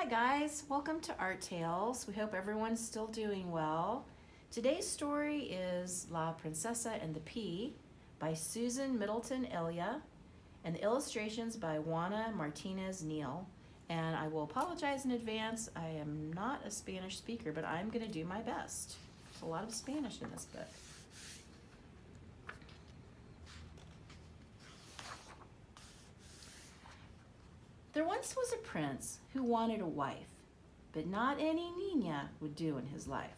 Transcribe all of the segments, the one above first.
Hi guys, welcome to ArtTales. We hope everyone's still doing well. Today's story is La Princesa and the Pea by Susan Elya, and the illustrations by Juana Martinez-Neil. And I will apologize in advance, I am not a Spanish speaker, but I'm going to do my best. There's a lot of Spanish in this book. There once was a prince who wanted a wife, but not any niña would do in his life.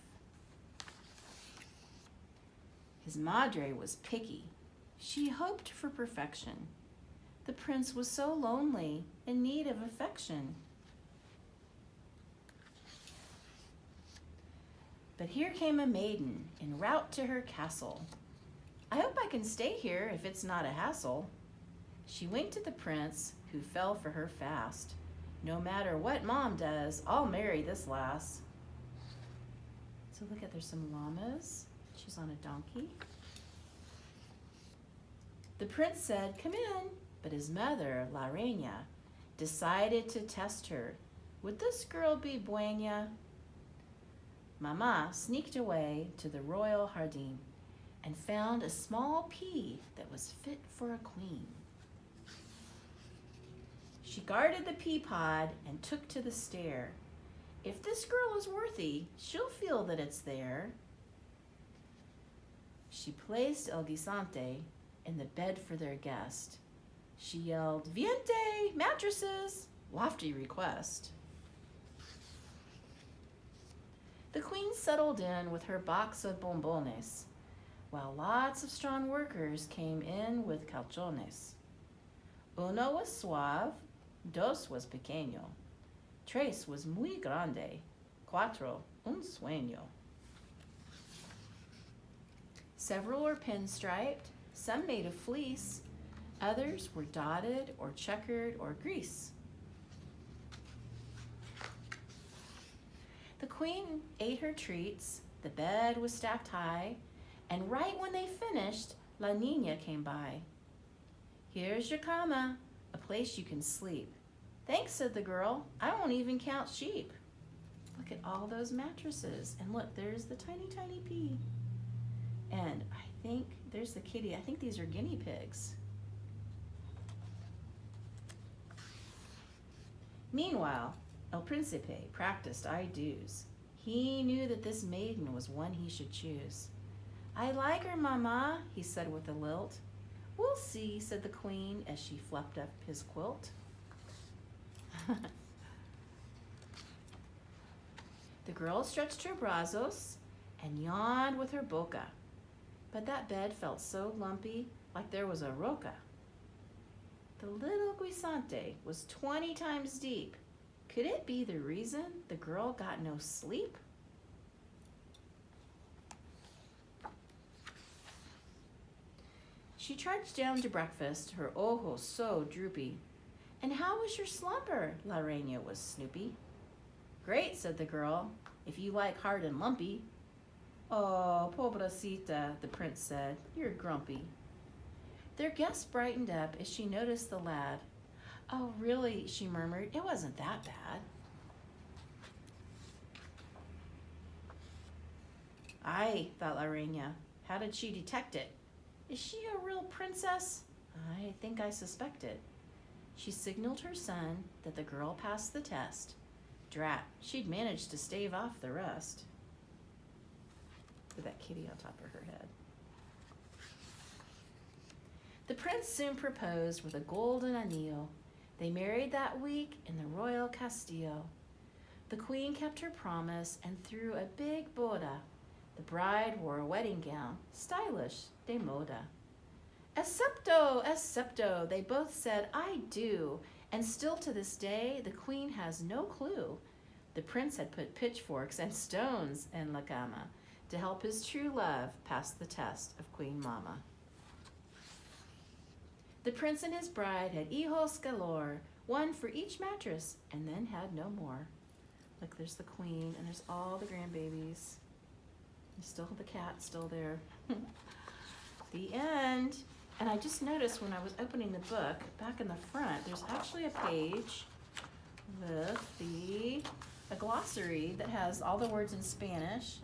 His madre was picky. She hoped for perfection. The prince was so lonely, in need of affection. But here came a maiden en route to her castle. I hope I can stay here if it's not a hassle. She winked at the prince, who fell for her fast. No matter what mom does, I'll marry this lass. So look at, there's some llamas. She's on a donkey. The prince said, "Come in," but his mother, La Reina, decided to test her. Would this girl be buena? Mama sneaked away to the royal jardin and found a small pea that was fit for a queen. She guarded the pea pod and took to the stair. If this girl is worthy, she'll feel that it's there. She placed El Guisante in the bed for their guest. She yelled, "Viente, mattresses!" Lofty request. The queen settled in with her box of bombones, while lots of strong workers came in with calzones. Uno was suave, dos was pequeño, tres was muy grande, cuatro un sueño. Several were pinstriped, some made of fleece, others were dotted or checkered or grease. The queen ate her treats, the bed was stacked high, and right when they finished, La Niña came by. "Here's your cama, a place you can sleep." "Thanks," said the girl, "I won't even count sheep." Look at all those mattresses. And look, there's the tiny, tiny pea. And I think there's the kitty. I think these are guinea pigs. Meanwhile, El Príncipe practiced I-do's. He knew that this maiden was one he should choose. "I like her, Mama," he said with a lilt. "We'll see," said the queen as she fluffed up his quilt. The girl stretched her brazos and yawned with her boca, but that bed felt so lumpy, like there was a roca. The little guisante was 20 times deep. Could it be the reason the girl got no sleep? She trudged down to breakfast, her ojos so droopy. "And how was your slumber?" La Reina was snoopy. "Great," said the girl, "if you like hard and lumpy." "Oh, pobrecita," the prince said, "you're grumpy." Their guest brightened up as she noticed the lad. "Oh, really," she murmured, "it wasn't that bad." "Aye," thought La Reina, "how did she detect it? Is she a real princess? I think I suspect it." She signaled her son that the girl passed the test. Drat, she'd managed to stave off the rest. With that kitty on top of her head. The prince soon proposed with a golden anillo. They married that week in the royal castillo. The queen kept her promise and threw a big boda. The bride wore a wedding gown, stylish, de moda. "Accepto, accepto," they both said, "I do." And still to this day, the queen has no clue. The prince had put pitchforks and stones in la cama to help his true love pass the test of Queen Mama. The prince and his bride had hijos galore, one for each mattress, and then had no more. Look, there's the queen, and there's all the grandbabies. You still have the cat still there. The end. And I just noticed when I was opening the book, back in the front, there's actually a page with a glossary that has all the words in Spanish.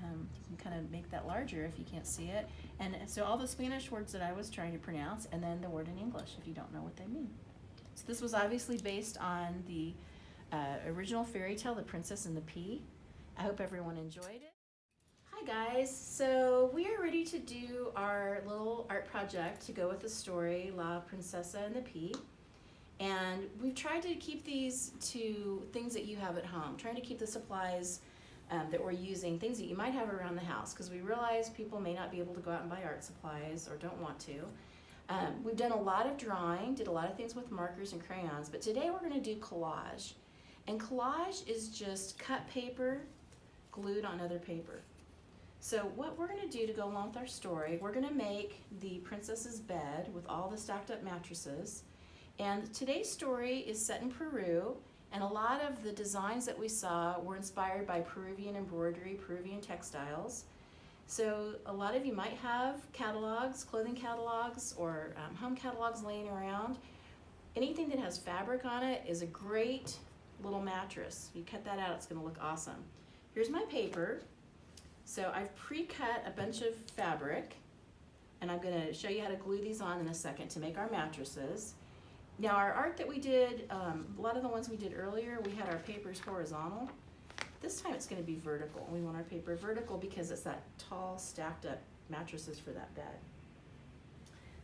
You can kind of make that larger if you can't see it. And so all the Spanish words that I was trying to pronounce, and then the word in English if you don't know what they mean. So this was obviously based on the original fairy tale, The Princess and the Pea. I hope everyone enjoyed it. Hi guys, so we are ready to do our little art project to go with the story La Princesa and the Pea. And we've tried to keep these to things that you have at home, trying to keep the supplies that we're using, things that you might have around the house, because we realize people may not be able to go out and buy art supplies or don't want to. We've done a lot of drawing, did a lot of things with markers and crayons, but today we're going to do collage. And collage is just cut paper glued on other paper. So what we're going to do to go along with our story, we're going to make the princess's bed with all the stacked up mattresses. And today's story is set in Peru, and a lot of the designs that we saw were inspired by Peruvian embroidery, Peruvian textiles. So a lot of you might have catalogs, clothing catalogs, or home catalogs laying around. Anything that has fabric on it is a great little mattress. You cut that out, it's going to look awesome. Here's my paper. So I've pre-cut a bunch of fabric, and I'm going to show you how to glue these on in a second to make our mattresses. Now our art that we did, a lot of the ones we did earlier, we had our papers horizontal. This time it's going to be vertical. We want our paper vertical because it's that tall stacked up mattresses for that bed.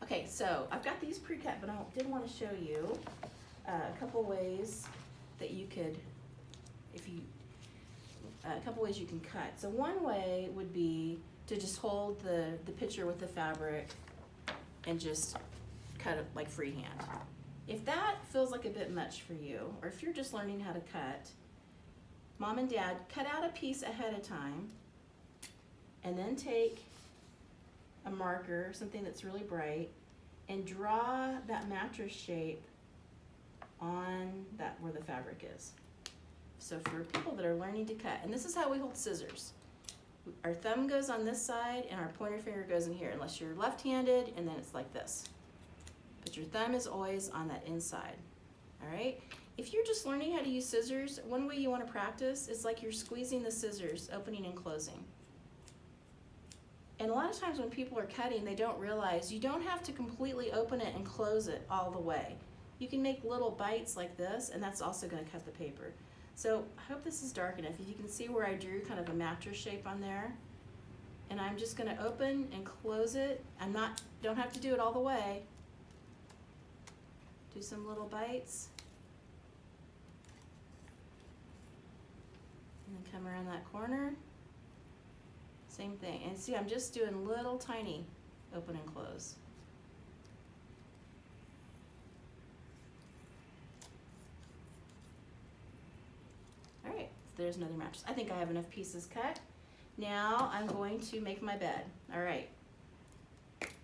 Okay, so I've got these pre-cut, but I did want to show you a couple ways that you could, a couple ways you can cut. So one way would be to just hold the picture with the fabric and just cut it like freehand. If that feels like a bit much for you, or if you're just learning how to cut, Mom and Dad, cut out a piece ahead of time and then take a marker, something that's really bright, and draw that mattress shape on that where the fabric is. So for people that are learning to cut, and this is how we hold scissors. Our thumb goes on this side and our pointer finger goes in here, unless you're left-handed, and then it's like this. But your thumb is always on that inside, all right? If you're just learning how to use scissors, one way you want to practice is like you're squeezing the scissors, opening and closing. And a lot of times when people are cutting, they don't realize you don't have to completely open it and close it all the way. You can make little bites like this, and that's also going to cut the paper. So I hope this is dark enough. You can see where I drew kind of a mattress shape on there. And I'm just going to open and close it. Don't have to do it all the way. Do some little bites. And then come around that corner. Same thing. And see, I'm just doing little tiny open and close. All right, there's another mattress. I think I have enough pieces cut. Now I'm going to make my bed. All right.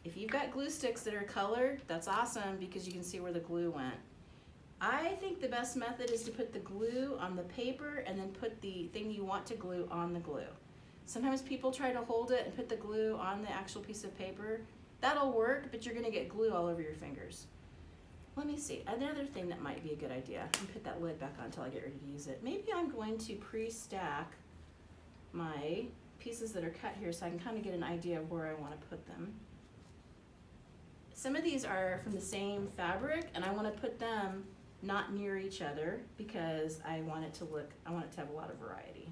If you've got glue sticks that are colored, that's awesome because you can see where the glue went. I think the best method is to put the glue on the paper and then put the thing you want to glue on the glue. Sometimes people try to hold it and put the glue on the actual piece of paper. That'll work, but you're gonna get glue all over your fingers. Let me see, another thing that might be a good idea, and put that lid back on until I get ready to use it. Maybe I'm going to pre-stack my pieces that are cut here so I can kind of get an idea of where I want to put them. Some of these are from the same fabric, and I want to put them not near each other because I want it to have a lot of variety.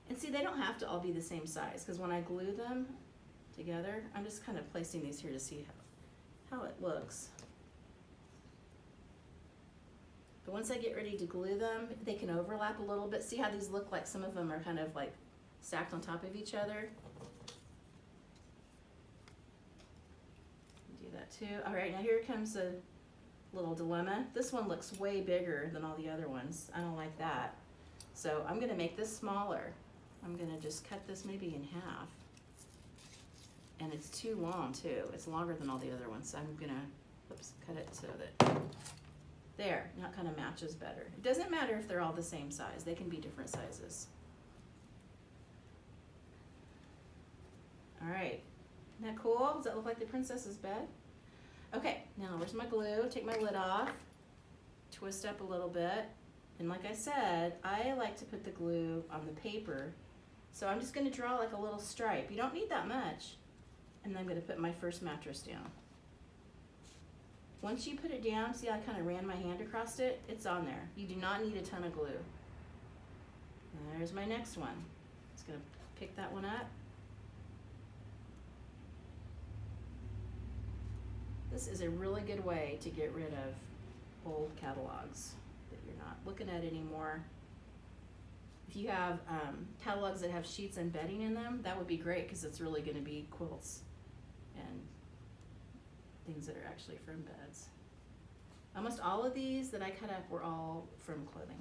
And see, they don't have to all be the same size because when I glue them together, I'm just kind of placing these here to see how it looks. But once I get ready to glue them, they can overlap a little bit. See how these look like some of them are kind of like stacked on top of each other? Do that too. All right, now here comes a little dilemma. This one looks way bigger than all the other ones. I don't like that. So I'm gonna make this smaller. I'm gonna just cut this maybe in half. And it's too long too. It's longer than all the other ones. So I'm gonna, cut it so that, there, now it kind of matches better. It doesn't matter if they're all the same size. They can be different sizes. All right, isn't that cool? Does that look like the princess's bed? Okay, now where's my glue? Take my lid off, twist up a little bit, and like I said, I like to put the glue on the paper. So I'm just gonna draw like a little stripe. You don't need that much. And then I'm gonna put my first mattress down. Once you put it down, see how I kind of ran my hand across it? It's on there. You do not need a ton of glue. And there's my next one. Just gonna pick that one up. This is a really good way to get rid of old catalogs that you're not looking at anymore. If you have catalogs that have sheets and bedding in them, that would be great because it's really going to be quilts and things that are actually from beds. Almost all of these that I cut up were all from clothing.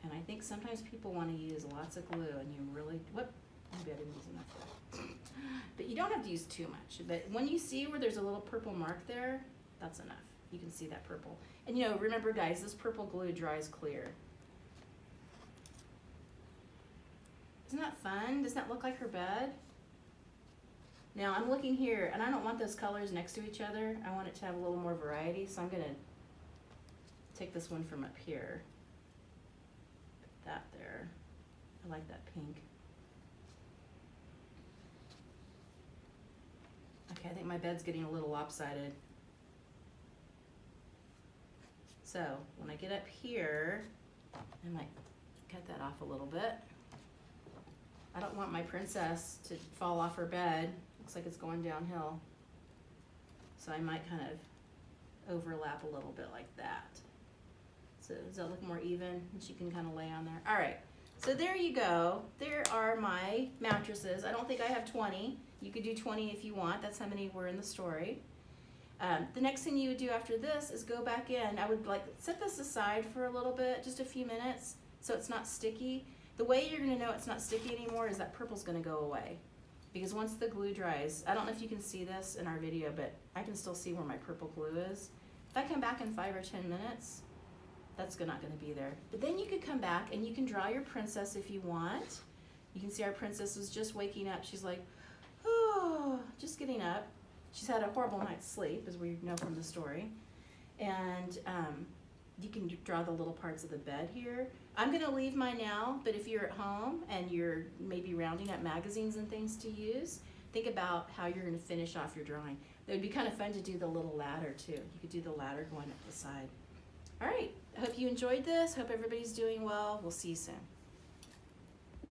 And I think sometimes people want to use lots of glue and you really, maybe I didn't use enough there. But you don't have to use too much. But when you see where there's a little purple mark there, that's enough. You can see that purple. And you know, remember guys, this purple glue dries clear. Isn't that fun? Doesn't that look like her bed? Now I'm looking here and I don't want those colors next to each other. I want it to have a little more variety. So I'm gonna take this one from up here. Put that there. I like that pink. Okay, I think my bed's getting a little lopsided. So when I get up here, I might cut that off a little bit. I don't want my princess to fall off her bed. Looks like it's going downhill. So I might kind of overlap a little bit like that. So does that look more even? And she can kind of lay on there. All right, so there you go. There are my mattresses. I don't think I have 20. You could do 20 if you want. That's how many were in the story. The next thing you would do after this is go back in. I would like set this aside for a little bit, just a few minutes, so it's not sticky. The way you're gonna know it's not sticky anymore is that purple's gonna go away. Because once the glue dries, I don't know if you can see this in our video, but I can still see where my purple glue is. If I come back in 5 or 10 minutes, that's not gonna be there. But then you could come back and you can draw your princess if you want. You can see our princess was just waking up. She's like, oh, just getting up. She's had a horrible night's sleep, as we know from the story. And you can draw the little parts of the bed here. I'm gonna leave mine now, but if you're at home and you're maybe rounding up magazines and things to use, think about how you're gonna finish off your drawing. It would be kind of fun to do the little ladder too. You could do the ladder going up the side. All right, I hope you enjoyed this. Hope everybody's doing well. We'll see you soon.